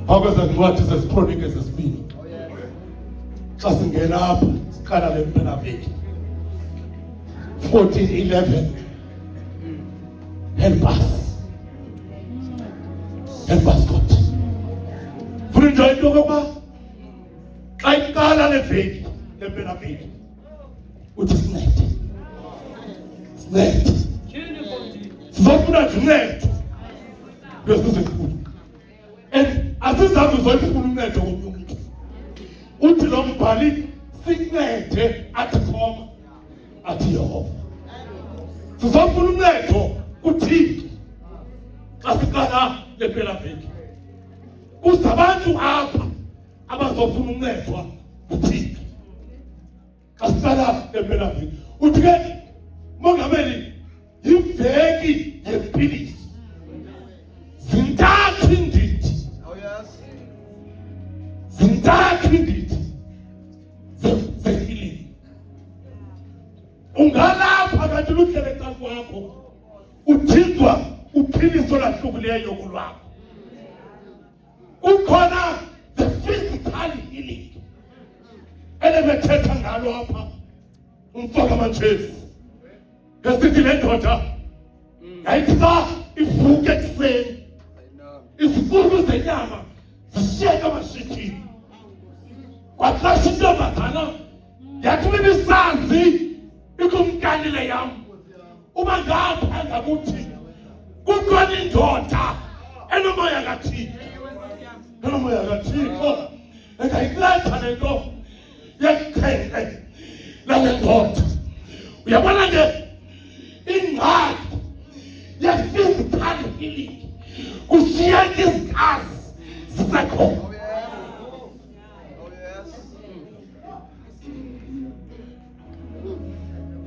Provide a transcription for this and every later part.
Wakweza ncwadi sesichronike sesibini. Xa singena apha siqala le mpelaveki 14:11. Help us. Help us, God. Funa into yokuba xa iqala le veki le mpelaveki uthi sincede. Sincede. Sizofuna uncedo ngesizifuna. And asizange uzofuna uncedo komuntu. Uthi lo mbhali sincede athi khoma athi Yehova. Sizofuna uncedo kuThixo xa siqala le mpelaveki. Kuzabantu apha abazofuna uncedwa kuThixo xa siqala le mpelaveki. Uthi ke Mongameli yiveki yempiliso. Zintathu indidi. Zintathu indidi ze-healing. Ungalapha kanti luhlele eqala kwakho uthindwa uphiliso lahlukileyo kulwakho. Ukhona the physical healing elebethetha ngalo apha umfaka amanjesi. Ngesithi le ndoda yayithi xa ivuke ekuseni izikhulu zenyama zishiyeka amashithini. Kwaxesha intombazana yathi ibisazi ikumkanile yam uba ngapha ngakuthi kukhona indoda enomoya kaThixo. Enomoya kaThixo engayiletha le nto yeqhenqe lale ndoda. Uyabona ke ingxaki ye-physical healing kushiyeka izikhazi zisekhona.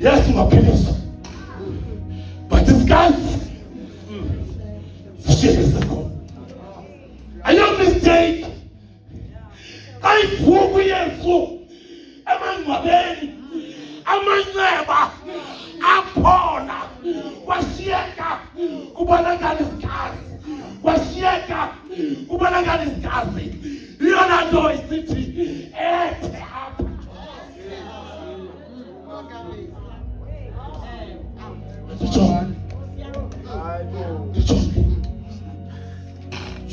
Yes, ungaphiliswa but izikhazi zishiyeka zisekhona. Ayomistake xa ivuka uYesu emangcwabeni amanxeba aphona kwashiyeka kubonakala izikhazi. Kwashiyeka kubonakala izikhazi. Iyona nto isithi ethe apha.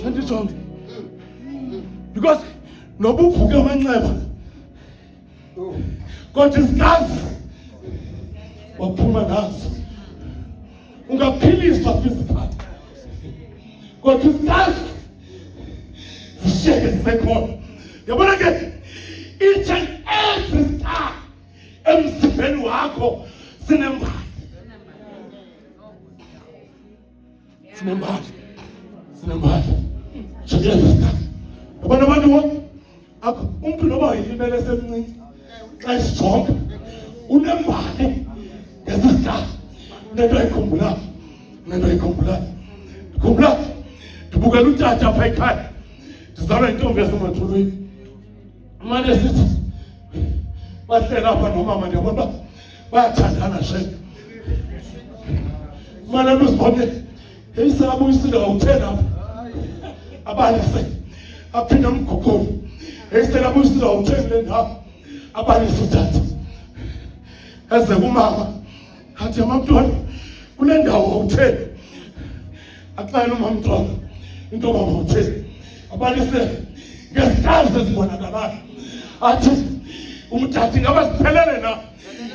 Ndijonge because noba uvuke amanxeba kodwa izikhazi waphuma nazo. Ungaphiliswa physical kodwa izikhazi zishiyeke zisekhona. Yabona ke each and every star emzimbeni wakho sinembali. Sinembali. Yabona abantu umuntu noba yimele esemncinci xa isijonga unembali ngesistar. Nento ayikhumbulayo. Ndikhumbula ndibukela utata apha ekhaya ndizalwa yintombi yasemathulweni. Umane sithi bahlela apha nomama ndiyabona uba bayathandana shem. Umane luzibone eyisabuyisile wawuthena apha abalise aphinde amguqulu. Eyisabuyisile wawutheni le ndawo abalise utata. Eze kumama athi amamntwana kule ndawo wawutheni. Axela umamntwana into wawutheni. Abalise ngezikhazi ezibonakalayo. Athi umthathi ngaba siphelele na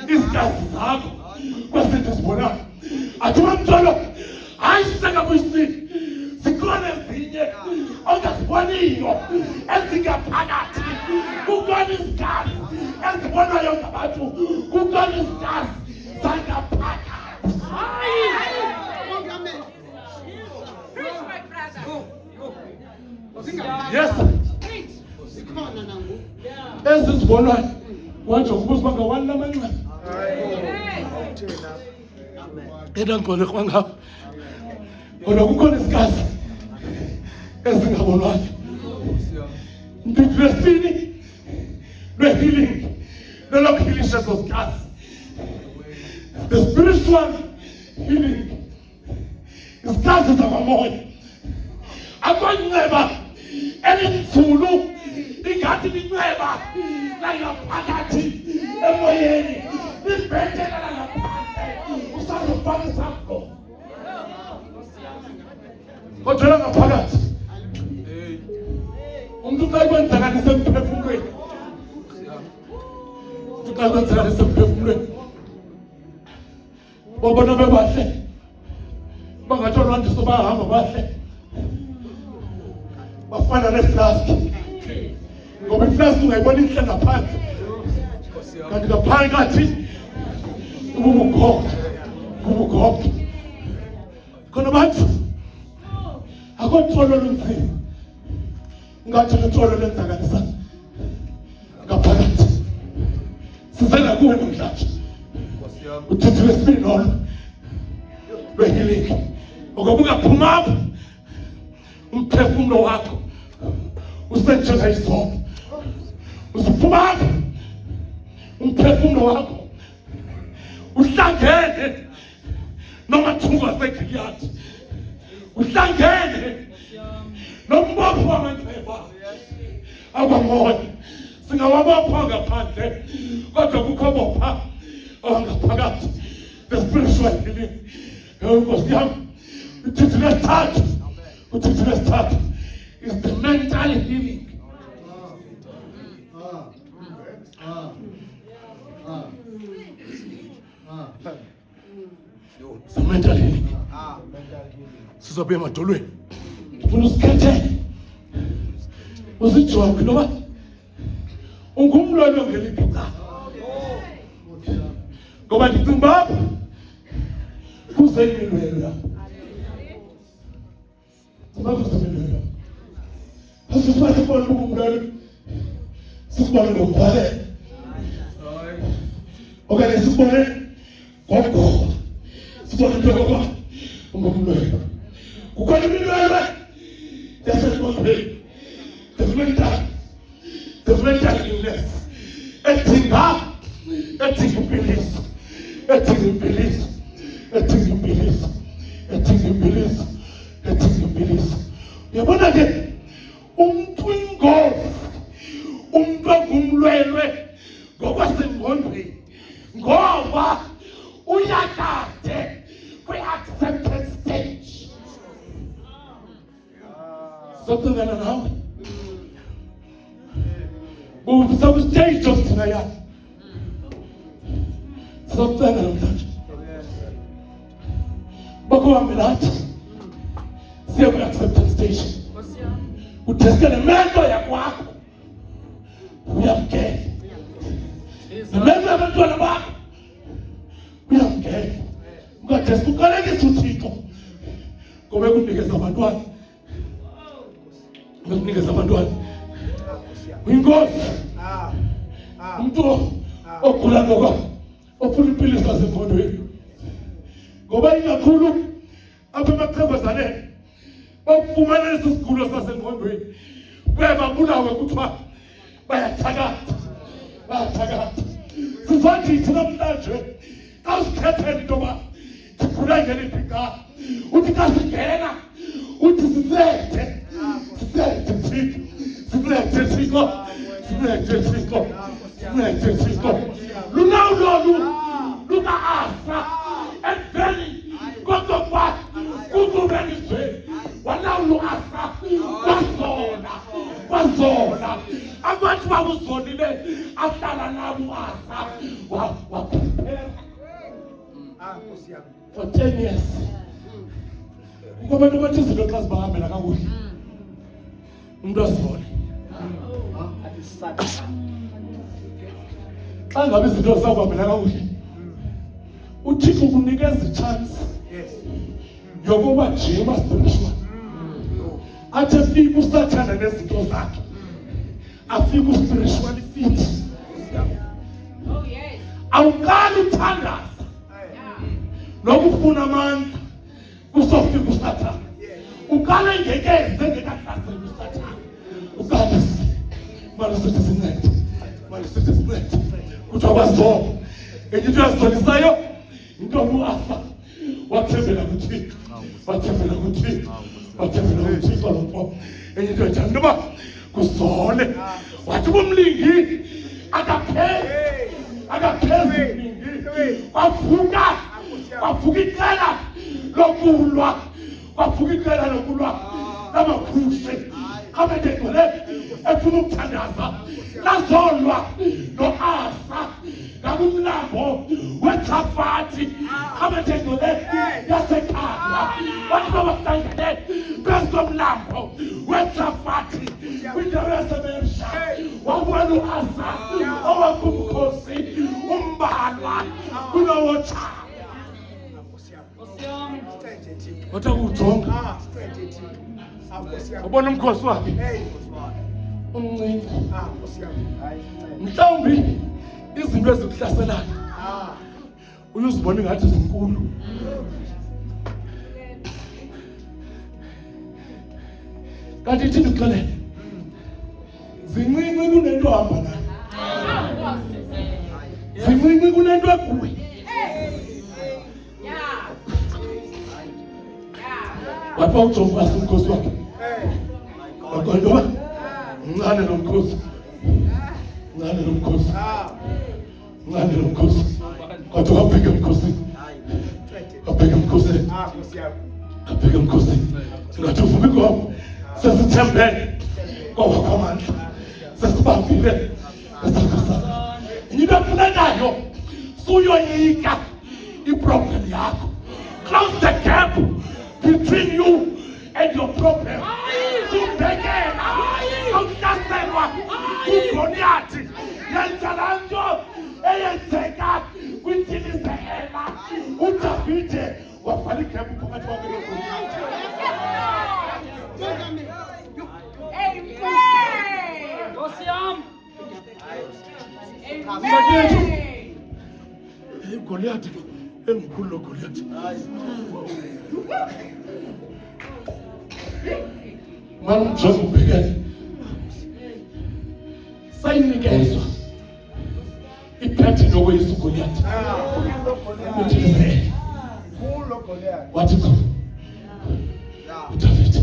izikhazi zakho kwezinto zibonayo. Athi umamntwana hayi sekabuyisile. Zikhona ezinye ongaziboniyo ezingaphakathi. Kukhona izikhazi ezibonwayo ngabantu. Kukhona izikhazi zangaphakathi. Yes. Ezi zibonwayo wanje ukubuza uba ngawani namanxeba. Ngengqondo kwangapha kodwa kukhona izikhazi ezingabonwayo. Ndidresini lwe-healing lolokuphilisha ezo zikhazi. The spiritual healing izikhazi zamamoya. Amanxeba elinzulu ingathi linceba la ngaphakathi emoyeni libhethela la ngaphandle usazofaka isakho kodwa ngaphakathi umuntu xa kwenzakalisa emphefumulweni xa kwenzakalisa emphefumulweni babona bebahle bangatsho lwandiso bahamba bahle bafana neflask ngoba iflask ungayibona inhle ngaphandle kanti ngaphakathi ubugogo khona bantu akotholo lunzima ngathi lutholo lenzakalisa ngaphakathi sizela kuwe namhlanje uthethe lesibili nolo lwehiliki ngoba ungaphuma apha umphefumulo wakho usenjenga isono usuphuma apha umphefumulo wakho uhlangene nomathuba aseGiliyadi uhlangene nombopho wamanxeba akwamoya singawabopha ngaphandle kodwa kukho bopha ngaphakathi the spiritual healing Nkosi yami uthi lesithathu is the mental healing the mental healing sizobe emadolweni ufuna usikhethe uzijoke noma ungumlwelo ngeliphi icala ngoba ndicinga apha kusemilwelo kusemilwelo asifuna sibone ungumlwelo sibone ngokubhalela okanye sibone ngogoba sibone ngogoba ungumlwelo kukhona imilwelo yasengqondweni the mental illness edinga impiliso uyabona ke umuntu ingozi umuntu ongumlwelwe ngokwasengqondweni ngoba uyakade kwi-acceptance stage sokucingana nawe usakustage of denial sokucingana namhlanje bakuhambelathi siye kwi-acceptance station utheske nemento yakwakho uyamkele nemento yabantwana bakho uyamkele ungatheske uqalekise uThixo ngoba ekunikeza abantwana uyingozi umuntu ogula ngoba ofuna impilo zasengqondweni ngoba ingakhulu apha emaqhebezaneni bakufumana lesi sigulo sasengqondweni kuyababulawe kuthiwa bayathakatha sizothi thina namhlanje xa usikhethela into yoba sikhula ngeliphi icala uthi xa singena uthi silethe Thixo lunawulolu luka-Asa emveni kokuba kukubenisweni walawula u-Asa kwazola abantu babuzolile ahlala nabo u-Asa waprepare for 10 years ngoba abantu bathi izinto xa zibahambela kakuhle umuntu azibone xa ngabe izinto zisakuhambela kakuhle uThixo ukunikeza ichance yokuba jima spiritual athi afike usathana nezinto zakhe afike uspiritually fit awukali uthandaza nokufuna amandla kusofika usathana ukala ngekeze ngekahlasela usathana ukala manje sithi sincede kuthiwa kwaZoba enye into yazolisayo into u-Asa wathembela kuThixo lo mfo enye into enjani ngoba kuzole wathi umlingi akaphezi umlingi wavuka iqela lokulwa lamakhusi abedegole efuna ukuthandaza lazolwa no-Asa ngakumlambo weThafati abedegole yasekhaya bathi babahlangane phezu komlambo weThafati kwindawo yaseMersha wabona u-Asa owakumkhosi umbalwa kulowothaba kodwa ujonga ubona umkhosi wakhe umncinci mhlawumbi izinto ezikuhlaselayo uyuzibona ngathi zinkulu kanti ithi ndixelele zincinci kunento hamba nayo zincinci kunento ekuwe wapha ujonga umkhosi wakhe akondoba mncane nomkhosi kodwa wabheka emkhosini ngathi uvuma inkomo sesithembele kwawakwamandla sesibambile esakazana into efunekayo suyoyika iproblem yakho. Close the gap between you and your problem. Subhekela ukuhlaselwa kuGoliathi yenza lanto eyenzeka kwintilizela uDavide wafala igap phakathi kwakhe noGoliathi. Goliathi emkhulu lo Goliathi manumjonga ubhekene sayinikezwa iphethi nokweyisa uGoliathi uthizele wathi cha uDavide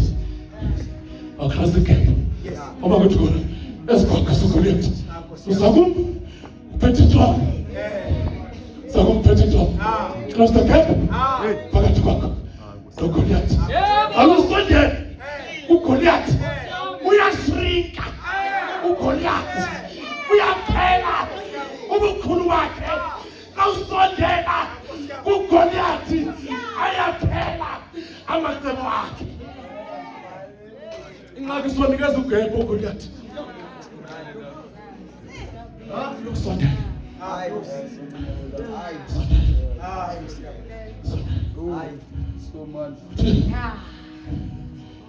akhasa igap oba kuthi khona esikhokha uGoliathi uzakum uphethe njalo sakumphethe njalo close the gap phakathi kwakho noGoliathi alusondele uGoliathi uyashrinka uGoliathi uyaphela ubukhulu wakhe awusondela uGoliathi ayaphela amacebo akhe inqaki sonikeza ugebo uGoliathi ukusondela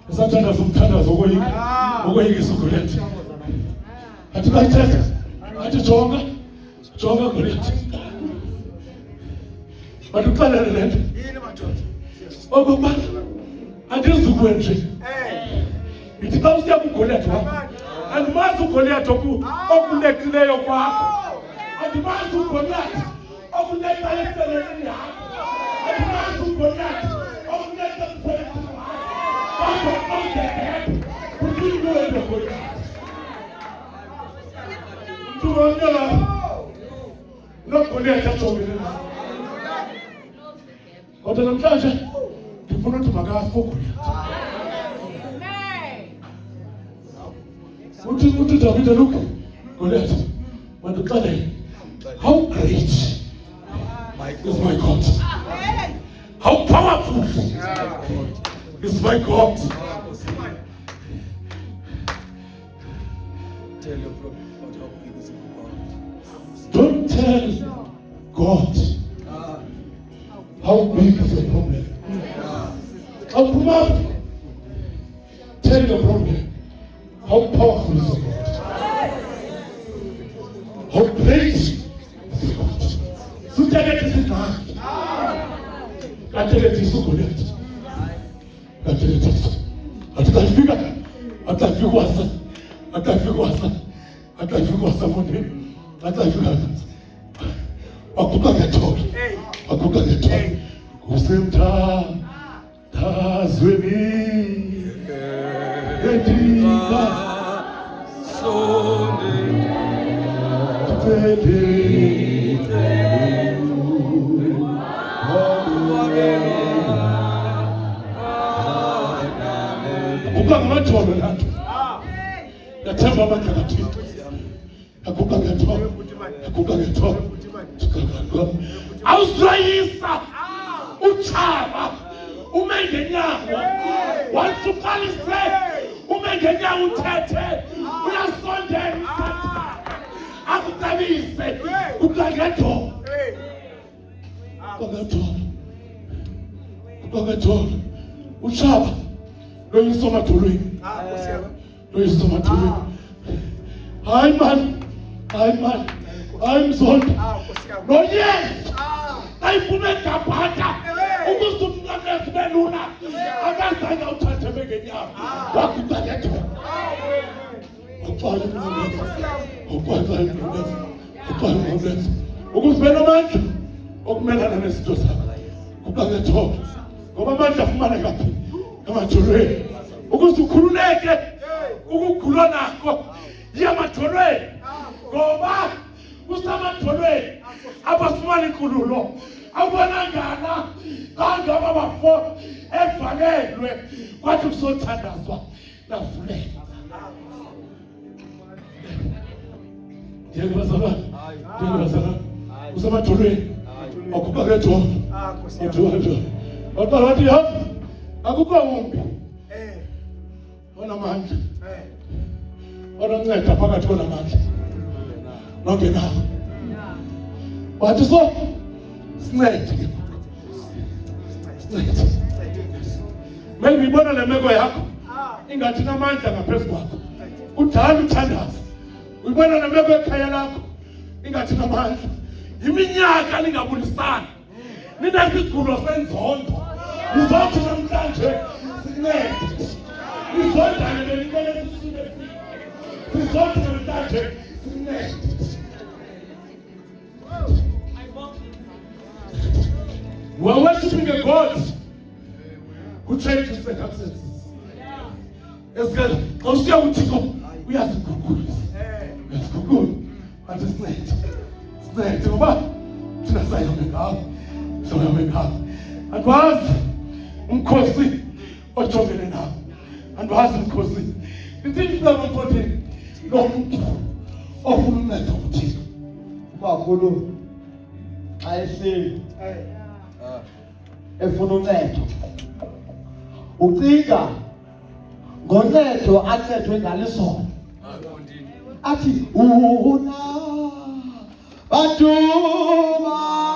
Esathandaza umthandazo okoyikisa uGoliathi. Athi bayithetha, athi jonga Goliathi. Bathi uxelele le nto. Yini madoda? Okokuba andizukwe nje. Ithi xa usiya kuGoliathi wakho, andimazi uGoliathi okulekileyo kwakho. Andimazi uGoliathi okuneka eseleleni yakho. Andimazi uGoliathi okuneka eseleleni yakho. Kodwa namhlanje ndifuna ukuthi makafe uGoliathi. Uthi Davide look Goliathi mandixelele how great is my God, how powerful is my God. Tell your problem about how big is God. Don't tell God how big is the problem. How powerful. Tell your problem how powerful is the God. How great is the God. So tell it is God. I tell it is Goliath. Atafika samoni akuka ngethola kusemtha tazweni Ausrayisa uchaba umengenyawo wasukalise umengenyawo uthethe uyasondela isathana akuqalise uqangetho uqangetho uchaba loyisoma dolweni loyisoma dolweni hayi man I'm zonda no yes ayiphume gabhata ukuzumnqameza belula akazange uthathe bengenyawo wakuqangetho ukuzibela amandla okumelana nezinto zakho kuqangetho ngoba amandla afumana kaphi emadolweni ukuze ukhululeke ukugulwa nakho yamadolweni ngoba kusamadolweni abafumana inkululo abonangana kangaba bafo evalelwe kwathi kusothandazwa navuleka ndiyakubazalwana kusamadolweni akuqangetho Baba wathi hapo akukho umbi onamandla ononceda phakathi konamandla nongenawo wathi so sincede maybe ibona le meko yakho ingathi namandla ngaphezu kwakho udala uthandaza uyibona le meko ekhaya lakho ingathi namandla iminyaka lingabulisana ninasigulo senzondo nizothi namhlanje sincede nizondane belikele sisule sizothi namhlanje sincede we're worshiping a God who changes circumstances. Esikele xa usiya kuThixo uyaziguqula but sincede ngoba thina sayome ngawo andwazi umkhosi ojongene nawo andwazi umkhosi ndithi ngabantwana lo muntu ofuna uncedo kuThixo umakhulu xa ehleli efuna uncedo ucinga ngoncedo ancedwe ngalisona athi una baduma